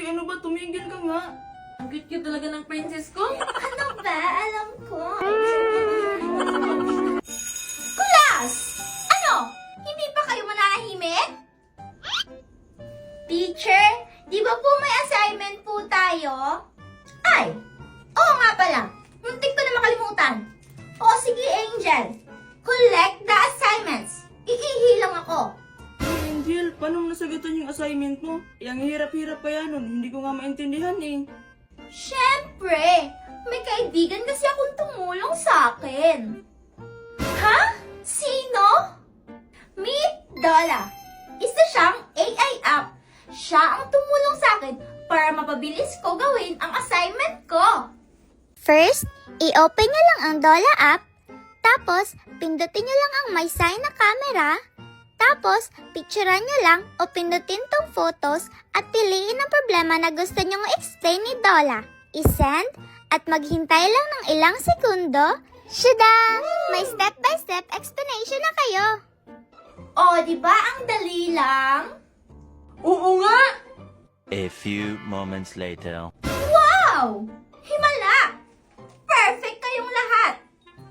ano ba? Tumigil ka nga. Ang cute talaga ng princess ko. Ano ba? Alam ko. Kulas! Ano? Hindi pa kayo mananahimik? Teacher, di ba po may assignment po tayo? Ay! Oo nga pala. Muntik ko na makalimutan. O sige, Angel. Collect the assignments. Iihilang ako. Angel, paano mo nasagutan yung assignment mo? Yang hirap-hirap pa yan nun. Hindi ko nga maintindihan eh. Siyempre, may kaibigan kasi akong tumulong sa akin. Ha? Sino? Meet Dola. Isa siyang AI app. Siya ang tumulong sa akin para mapabilis ko gawin ang assignment ko. First, i-open nyo lang ang Dola app. Tapos, pindutin nyo lang ang may sign na camera. Tapos, picturean nyo lang o pindutin tong photos at piliin ang problema na gusto nyong explain ni Dola. I-send at maghintay lang ng ilang segundo. Shada! May step-by-step explanation na kayo. O, di ba ang dali lang? Oo nga! A few moments later. Wow! Himala! Perfect kayong lahat!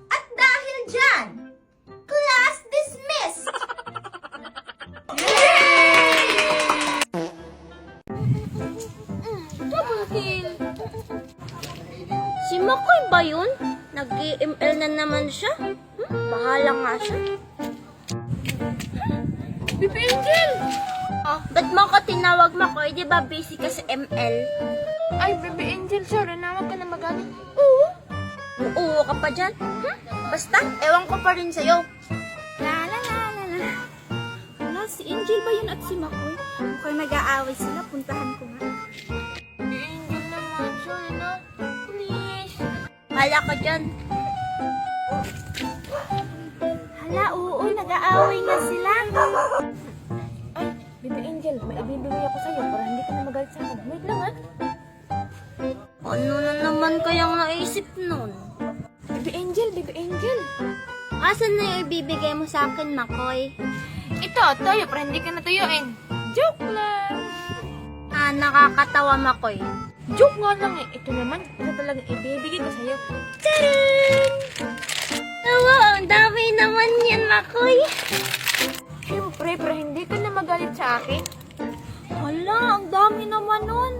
At dahil dyan, class dismissed! Double kill! Si Makoy ba yun? Nag-EML na naman siya? Bahala nga siya. Bibi Angel! Ba't mo ko tinawag Makoy? Di ba busy ka sa ML? Ay, Bibi Angel, sorry na. Huwag ka na magalit. Oo ka pa dyan? Basta, ewan ko pa rin sa'yo. La la la la la. Wala, si Angel ba yun at si Makoy? Mukhang nag-aaway sila. Puntahan ko nga. Bibi Angel naman, sorry na. Please. Hala ka dyan. Hala, oo, nag-aaway nga sila. Ay, Bibi Angel, may ibibigay ako sa'yo para hindi ka na magalit sa akin. Wait lang, ha? Ano na naman kayang naisip nun? Bibi Angel, Bibi Angel. Asan na yung ibibigay mo sa akin, Makoy? Ito, toyo para hindi ka natuyuin. Joke lang. Nakakatawa, Makoy. Joke nga lang eh. Ito naman, ito talagang ibibigay ko sa'yo. Tcharan! Tawa, ang dami naman yan, Makoy. Siyempre, para hindi ka na magalit sa akin. Hala, ang dami naman nun.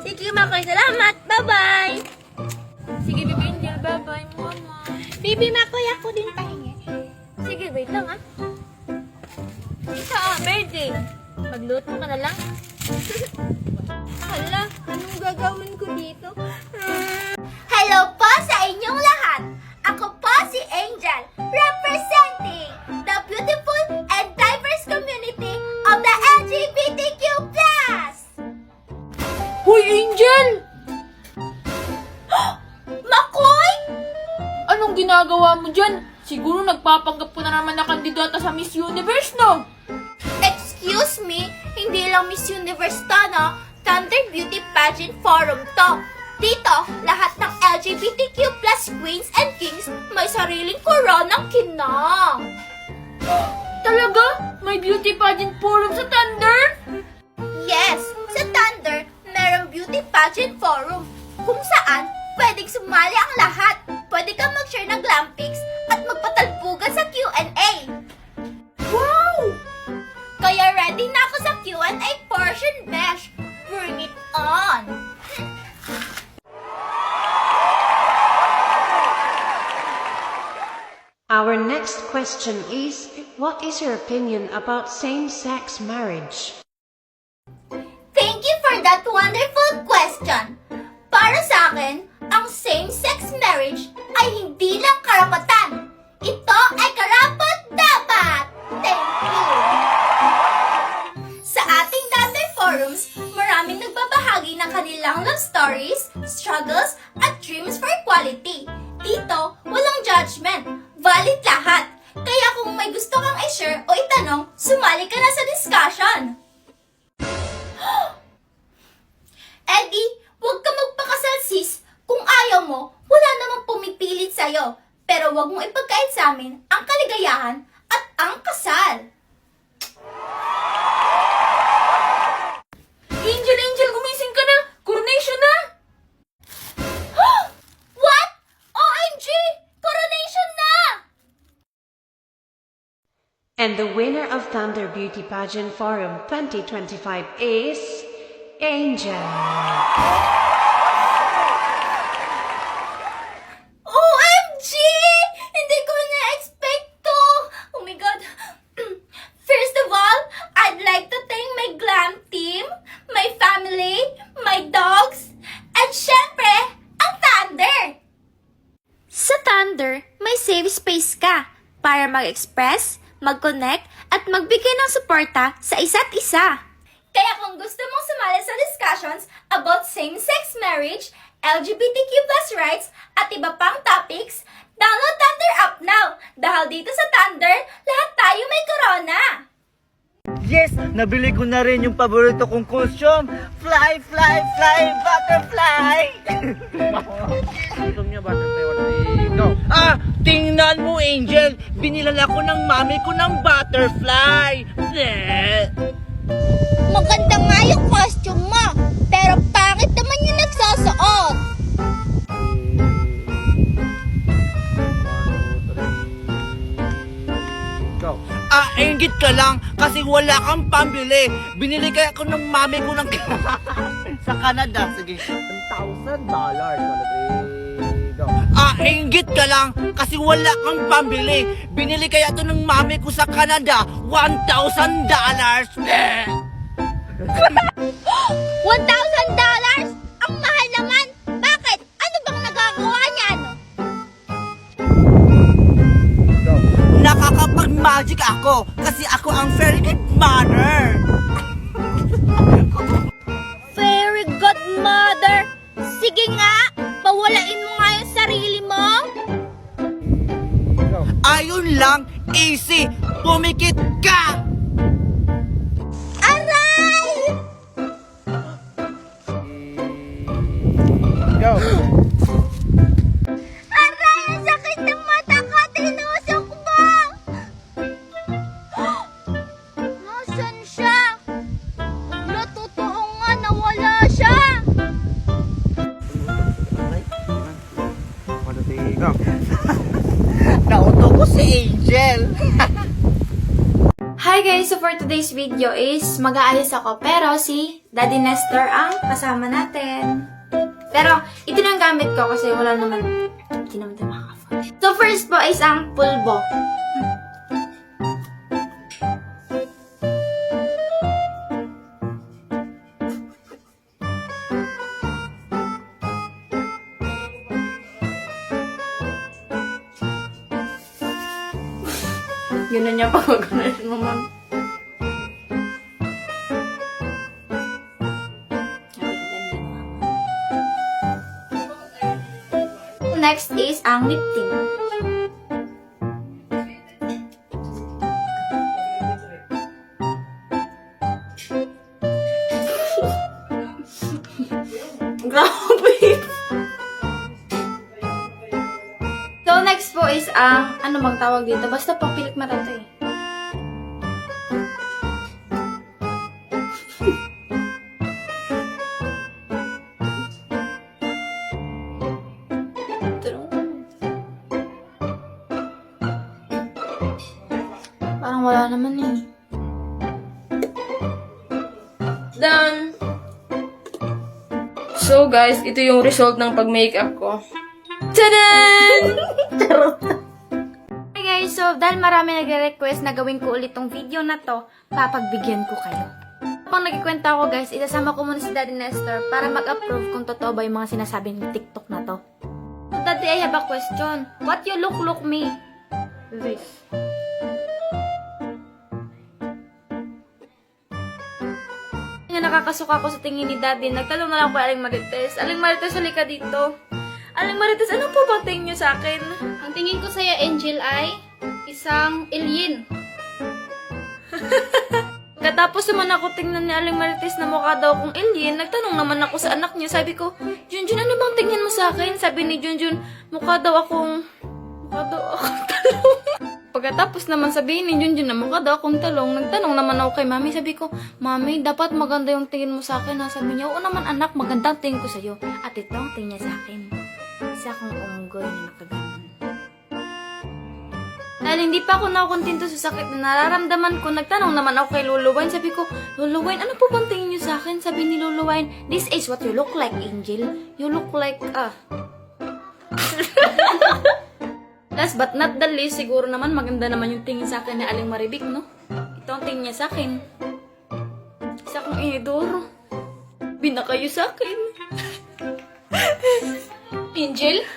Sige, Makoy, salamat. Bye-bye. Sige, Bibi Angel, bye-bye, mama. Bibi, Makoy, ako din pahingi. Sige, wait lang, ha? Ito, birthday. Magluto ka na lang. Hala, anong gagawin ko dito? Hello po sa inyong lahat! Ako po si Angel, representing the beautiful and diverse community of the LGBTQ+. Hoy, Angel! Makoy! Anong ginagawa mo dyan? Siguro nagpapanggap ko na naman na kandidata sa Miss Universe, no? Excuse me, hindi lang Miss Universe to, no? Thunder Beauty Pageant Forum to. Dito, lahat ng LGBTQ+ queens and kings may sariling koronang kinang. Talaga? May beauty pageant forum sa Thunder? Yes, sa Thunder, merong beauty pageant forum kung saan pwedeng sumali ang lahat. Pwede kang mag-share ng glam pics at magpatalbugan sa Q&A. Wow! Kaya ready na ako sa Q&A portion, Besh. Bring it on! Our next question is, what is your opinion about same-sex marriage? Thank you for that wonderful question. Para sa akin, ang same-sex marriage ay hindi lang karapatan. Ito ay karapat-dapat. Thank you. Sa ating Thunder forums, maraming nagbabahagi ng kanilang love stories, struggles, at dreams for equality. Dito, walang judgment. Valid lahat. Kaya kung may gusto kang i-share o itanong, sumali ka na sa discussion. Eddie, huwag ka magpakasal sis. Kung ayaw mo, wala namang pumipilit sa'yo. Pero huwag mong ipagkait sa amin ang kaligayahan at ang kasal. And the winner of Thunder Beauty Pageant Forum 2025 is Angel. OMG! Hindi ko na-expect to! Oh my God! First of all, I'd like to thank my glam team, my family, my dogs, and syempre, ang Thunder! Sa Thunder, may safe space ka para mag-express, mag-connect, at magbigay ng suporta sa isa't isa. Kaya kung gusto mong sumali sa discussions about same-sex marriage, LGBTQ+ rights, at iba pang topics, download Thunder app now! Dahil dito sa Thunder, lahat tayo may corona! Yes! Nabili ko na rin yung paborito kong costume! Fly, fly, fly, butterfly! Gusto niya butterfly, go! Ah! Tingnan mo, Angel! Binilan ako ng mami ko ng butterfly! Maganda nga yung costume mo, pero pangit naman yung nagsusuot. Ah, inggit ka lang kasi wala kang pambili. Binili kaya ako ng mami ko ng sa Canada. Sige, $1,000. Ah, inggit ka lang kasi wala kang pambili. Binili kaya to ng mami ko sa Canada. $1,000. $1,000? Ang mahal naman! Bakit? Ano bang nagagawa niyan? Nakakapag-magic ako kasi ako ang very good mother. Very good mother! Sige nga, pawalain mo nga yung sarili mo. Ayun lang, easy. Pumikit ka! Aray! Go! Aray! Ang sakit ng mata ko! Tinusok mo! Nasaan siya? Wala, totoo nga, nawala siya! Nauto ko si Angel. Hi guys! So for today's video is mag-aayos ako pero si Daddy Nestor ang kasama natin. Pero ito na ang gamit ko kasi wala naman, hindi naman tayo makaka-afford. So first po is ang pulbo. Yun na niya pa magano'n naman. Next is ang lip tint. Grabe! So next po is ang, ano bang tawag dito? Basta papilik mata to eh. Parang wala naman eh. Done! So guys, ito yung result ng pag-makeup ko. Tadaan! Hey guys, so dahil marami nagre-request na gawin ko ulit tong video na to, papagbigyan ko kayo. Kapag nagkikwenta ako guys, isasama ko muna si Daddy Nestor para mag-approve kung totoo ba yung mga sinasabi ng TikTok na to. Daddy, I have a question. What you look me? This. Yung nakakasuka ko sa tingin ni Daddy, nagtanong na lang po Aling Marites. Aling Marites, halika dito. Aling Marites, ano po bang tingin niyo sa akin? Ang tingin ko sa'yo, Angel, ay isang alien. Katapos naman ako tingnan ni Aling Marites na mukha daw akong alien, nagtanong naman ako sa anak niya. Sabi ko, Junjun, ano bang tingin mo sa akin? Sabi ni Junjun, mukha daw akong talong. Pagkatapos naman sabihin ni Junjun na mukha daw akong talong, nagtanong naman ako kay Mami. Sabi ko, Mami, dapat maganda yung tingin mo sa akin. Ha? Sabi niya, oo naman anak, magandang tingin ko sa'yo. At ito ang tingin niya sa akin. Isa akong unggoy na nakaganon. Dahil hindi pa ako nakontento sa sakit na nararamdaman ko, nagtanong naman ako kay Lolo Wine. Sabi ko, Lolo Wine, ano po bang tingin niyo sa akin? Sabi ni Lolo Wine, this is what you look like, Angel. You look like, Last but not the least, siguro naman maganda naman yung tingin sa akin ni Aling Maribik, no? Ito ang tingin niya sa akin. Isa kong inidoro. Binakayo sa akin. Angel?